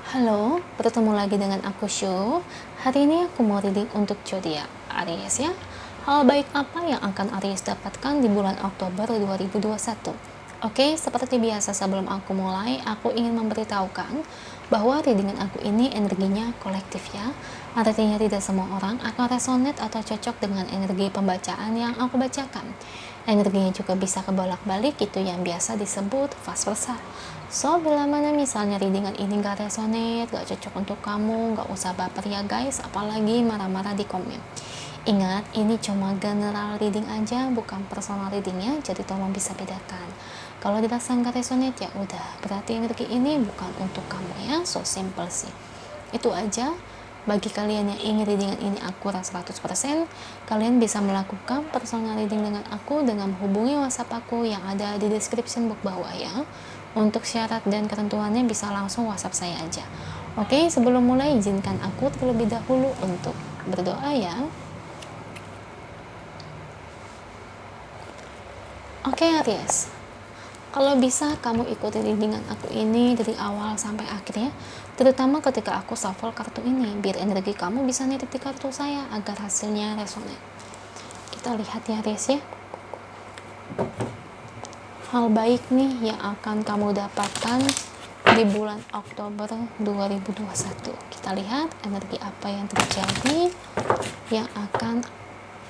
Halo, bertemu lagi dengan aku Shu. Hari ini aku mau reading untuk zodiak Aries ya. Hal baik apa yang akan Aries dapatkan di bulan Oktober 2021? Oke, seperti biasa sebelum aku mulai, aku ingin memberitahukan bahwa readingan aku ini energinya kolektif ya. Artinya tidak semua orang akan resonate atau cocok dengan energi pembacaan yang aku bacakan. Energinya juga bisa kebolak-balik, itu yang biasa disebut vice versa. So, bila mana misalnya readingan ini gak resonate, gak cocok untuk kamu, gak usah baper ya guys, apalagi marah-marah di komen. Ingat, ini cuma general reading aja, bukan personal readingnya, jadi tolong bisa bedakan. Kalau dirasa gak resonate, ya udah, berarti energi ini bukan untuk kamu ya, so simple sih. Itu aja. Bagi kalian yang ingin readingan ini akurat 100%, kalian bisa melakukan personal reading dengan aku dengan menghubungi WhatsApp aku yang ada di description box bawah ya. Untuk syarat dan ketentuannya bisa langsung WhatsApp saya aja. Oke, sebelum mulai izinkan aku terlebih dahulu untuk berdoa ya. Oke Aries, kalau bisa kamu ikuti readingan aku ini dari awal sampai akhir ya, terutama ketika aku shuffle kartu ini, biar energi kamu bisa nitik di kartu saya agar hasilnya resonate. Kita lihat ya Aries ya. Hal baik nih yang akan kamu dapatkan di bulan Oktober 2021. Kita lihat energi apa yang terjadi yang akan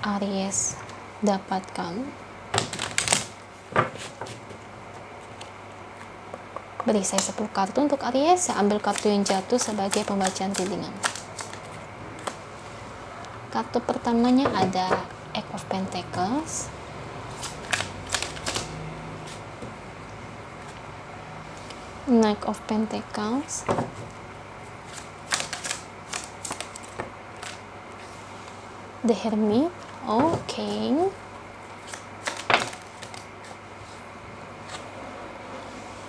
Aries dapatkan. Beri saya 10 kartu untuk Aries. Saya ambil kartu yang jatuh sebagai pembacaan readingan. Kartu pertamanya ada Eight of Pentacles, Knight of Pentacles, The Hermit, okay,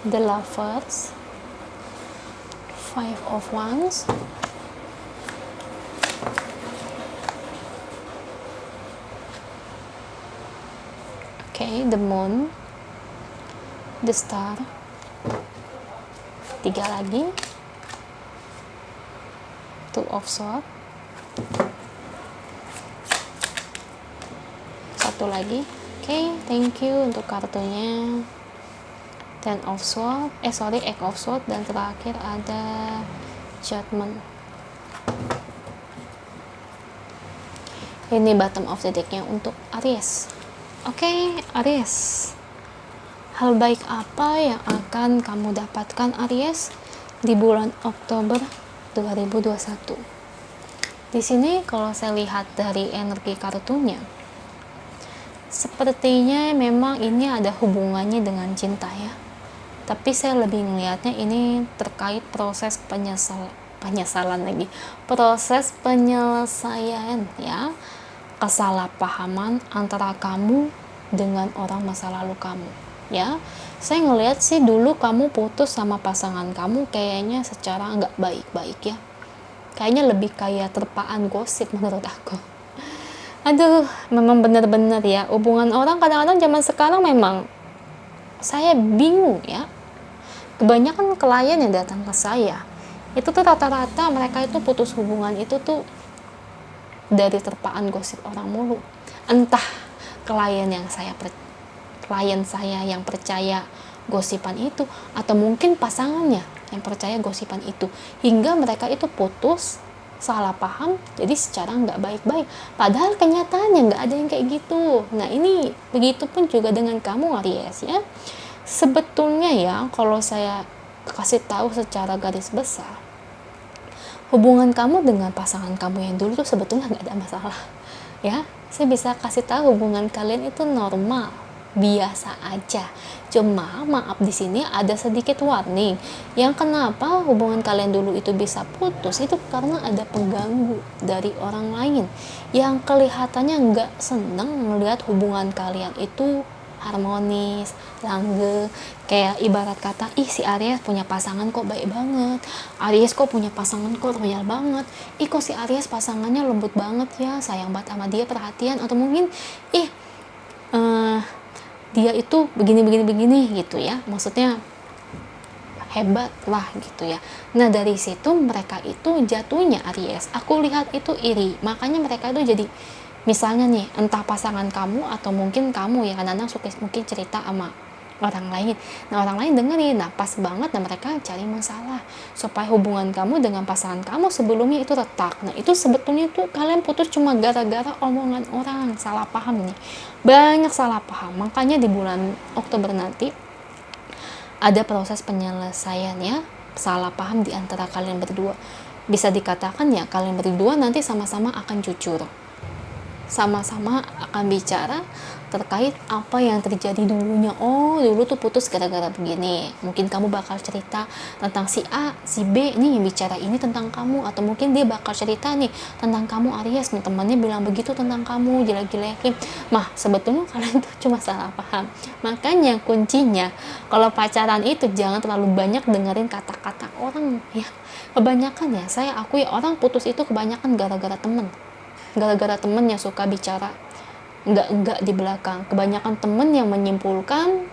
The Lovers, Five of Wands, okay, The Moon, The Star, 3 lagi, Two of Swords, 1 lagi. Okay, thank you untuk kartunya. Ten of Swords, Eight of Swords, dan terakhir ada Judgment. Ini bottom of the decknya untuk Aries. Oke, Aries. Hal baik apa yang akan kamu dapatkan Aries di bulan Oktober 2021? Di sini kalau saya lihat dari energi kartunya, sepertinya memang ini ada hubungannya dengan cinta ya. Tapi saya lebih melihatnya ini terkait proses penyesalan lagi. Proses penyelesaian ya. Kesalahpahaman antara kamu dengan orang masa lalu kamu ya. Saya ngelihat sih dulu kamu putus sama pasangan kamu kayaknya secara nggak baik-baik ya. Kayaknya lebih kayak terpaan gosip menurut aku. Aduh, memang benar-benar ya, hubungan orang kadang-kadang zaman sekarang memang saya bingung ya. Kebanyakan klien yang datang ke saya itu tuh rata-rata mereka itu putus hubungan itu tuh dari terpaan gosip orang mulu. Entah klien saya yang percaya gosipan itu, atau mungkin pasangannya yang percaya gosipan itu, hingga mereka itu putus salah paham, jadi secara nggak baik-baik, padahal kenyataannya nggak ada yang kayak gitu. Nah ini begitu pun juga dengan kamu Aries ya. Sebetulnya ya, kalau saya kasih tahu secara garis besar, hubungan kamu dengan pasangan kamu yang dulu tuh sebetulnya nggak ada masalah ya. Saya bisa kasih tahu hubungan kalian itu normal, biasa aja. Cuma maaf di sini ada sedikit warning. Yang kenapa hubungan kalian dulu itu bisa putus itu karena ada pengganggu dari orang lain yang kelihatannya nggak seneng melihat hubungan kalian itu harmonis, langgeng. Kayak ibarat kata, ih si Aries punya pasangan kok baik banget, Aries kok punya pasangan kok royal banget, ih kok si Aries pasangannya lembut banget ya, sayang banget sama dia, perhatian. Atau mungkin ih dia itu begini gitu ya, maksudnya hebat lah gitu ya. Nah dari situ mereka itu jatuhnya Aries, aku lihat itu iri, makanya mereka itu jadi, misalnya nih entah pasangan kamu atau mungkin kamu ya, kadang-kadang suka mungkin cerita sama orang lain, nah orang lain dengerin, nah pas banget, nah mereka cari masalah supaya hubungan kamu dengan pasangan kamu sebelumnya itu retak. Nah itu sebetulnya tuh kalian putus cuma gara-gara omongan orang, salah paham nih, banyak salah paham. Makanya di bulan Oktober nanti ada proses penyelesaian ya, salah paham di antara kalian berdua. Bisa dikatakan ya kalian berdua nanti sama-sama akan jujur, sama-sama akan bicara terkait apa yang terjadi dulunya. Oh dulu tuh putus gara-gara begini, mungkin kamu bakal cerita tentang si A, si B nih bicara ini tentang kamu, atau mungkin dia bakal cerita nih tentang kamu Aries nih, temannya bilang begitu tentang kamu, jelek-jelekin. Mah sebetulnya kalian tuh cuma salah paham. Makanya kuncinya kalau pacaran itu jangan terlalu banyak dengerin kata-kata orang ya. Kebanyakan ya, saya akui orang putus itu kebanyakan gara-gara temen, gara-gara temen yang suka bicara enggak di belakang. Kebanyakan temen yang menyimpulkan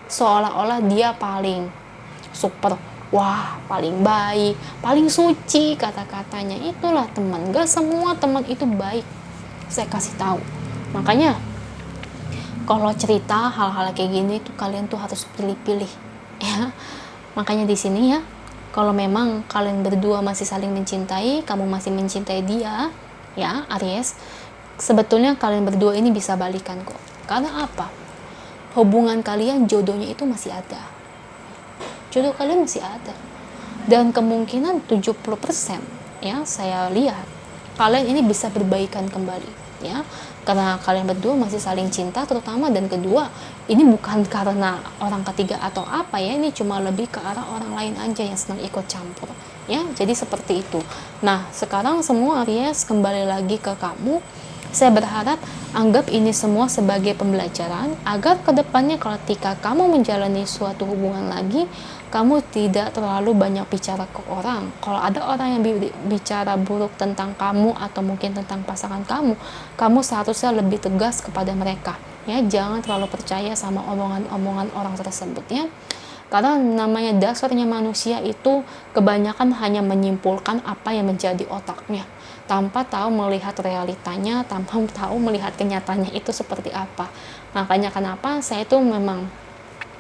seolah-olah dia paling super, wah paling baik, paling suci kata-katanya. Itulah teman, gak semua teman itu baik, saya kasih tahu. Makanya kalau cerita hal-hal kayak gini tuh kalian tuh harus pilih-pilih ya. Makanya di sini ya, kalau memang kalian berdua masih saling mencintai, kamu masih mencintai dia ya Aries, sebetulnya kalian berdua ini bisa balikan kok. Karena apa? Hubungan kalian, jodohnya itu masih ada. Jodoh kalian masih ada. Dan kemungkinan 70% ya saya lihat kalian ini bisa berbaikan kembali ya. Karena kalian berdua masih saling cinta terutama, dan kedua ini bukan karena orang ketiga atau apa ya, ini cuma lebih ke arah orang lain aja yang senang ikut campur ya. Jadi seperti itu. Nah sekarang semua Aries kembali lagi ke kamu. Saya berharap anggap ini semua sebagai pembelajaran agar kedepannya ketika kamu menjalani suatu hubungan lagi, kamu tidak terlalu banyak bicara ke orang. Kalau ada orang yang bicara buruk tentang kamu atau mungkin tentang pasangan kamu, kamu seharusnya lebih tegas kepada mereka ya. Jangan terlalu percaya sama omongan-omongan orang tersebut ya. Karena namanya dasarnya manusia itu kebanyakan hanya menyimpulkan apa yang menjadi otaknya, tanpa tahu melihat realitanya, tanpa tahu melihat kenyataannya itu seperti apa. Makanya kenapa saya itu memang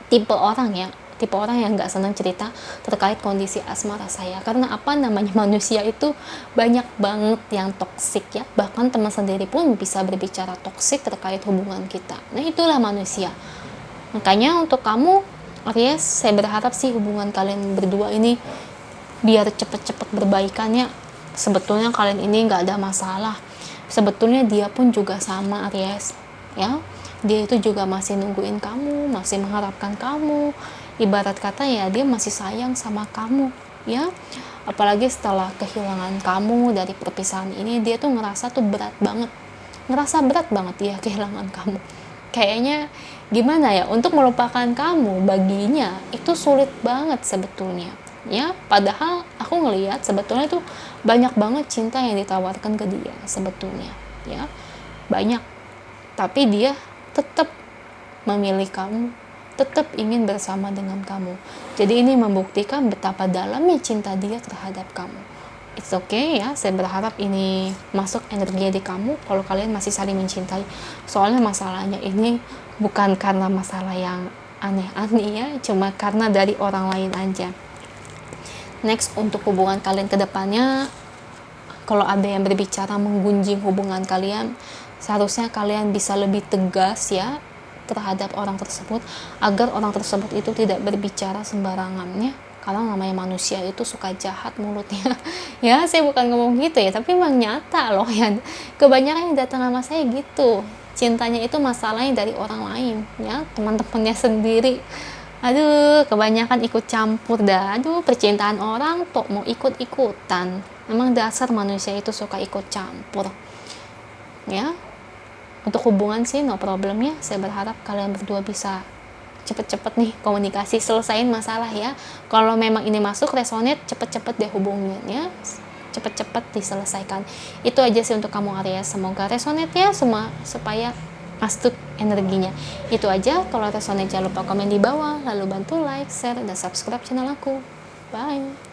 tipe orang yang nggak senang cerita terkait kondisi asmara saya. Karena apa, namanya manusia itu banyak banget yang toksik ya. Bahkan teman sendiri pun bisa berbicara toksik terkait hubungan kita. Nah itulah manusia. Makanya untuk kamu Aries, saya berharap sih hubungan kalian berdua ini biar cepet-cepet berbaikannya. Sebetulnya kalian ini nggak ada masalah. Sebetulnya dia pun juga sama Aries ya. Dia itu juga masih nungguin kamu, masih mengharapkan kamu. Ibarat kata ya, dia masih sayang sama kamu ya. Apalagi setelah kehilangan kamu dari perpisahan ini, dia tuh ngerasa tuh berat banget dia kehilangan kamu. Kayaknya gimana ya, untuk melupakan kamu baginya itu sulit banget sebetulnya ya. Padahal aku ngelihat sebetulnya itu banyak banget cinta yang ditawarkan ke dia sebetulnya ya, banyak. Tapi dia tetap memilih kamu, tetap ingin bersama dengan kamu. Jadi ini membuktikan betapa dalamnya cinta dia terhadap kamu. It's okay ya, saya berharap ini masuk energi di kamu kalau kalian masih saling mencintai. Soalnya masalahnya ini bukan karena masalah yang aneh-aneh ya, cuma karena dari orang lain aja. Next, untuk hubungan kalian ke depannya, kalau ada yang berbicara menggunjing hubungan kalian, seharusnya kalian bisa lebih tegas ya terhadap orang tersebut, agar orang tersebut itu tidak berbicara sembarangannya. Karena namanya manusia itu suka jahat mulutnya ya. Saya bukan ngomong gitu ya, tapi memang nyata loh ya. Kebanyakan yang datang sama saya gitu, cintanya itu masalahnya dari orang lain ya, teman-temannya sendiri. Aduh, kebanyakan ikut campur dah. Aduh, percintaan orang tuh mau ikut-ikutan. Memang dasar manusia itu suka ikut campur ya. Untuk hubungan sih no problem ya. Saya berharap kalian berdua bisa cepet-cepet nih komunikasi, selesain masalah ya. Kalau memang ini masuk resonate, cepet-cepet deh hubungannya, cepet-cepet diselesaikan. Itu aja sih untuk kamu Aries. Semoga resonate ya semua, supaya masuk energinya. Itu aja, kalau resonate jangan lupa komen di bawah, lalu bantu like, share, dan subscribe channel aku. Bye!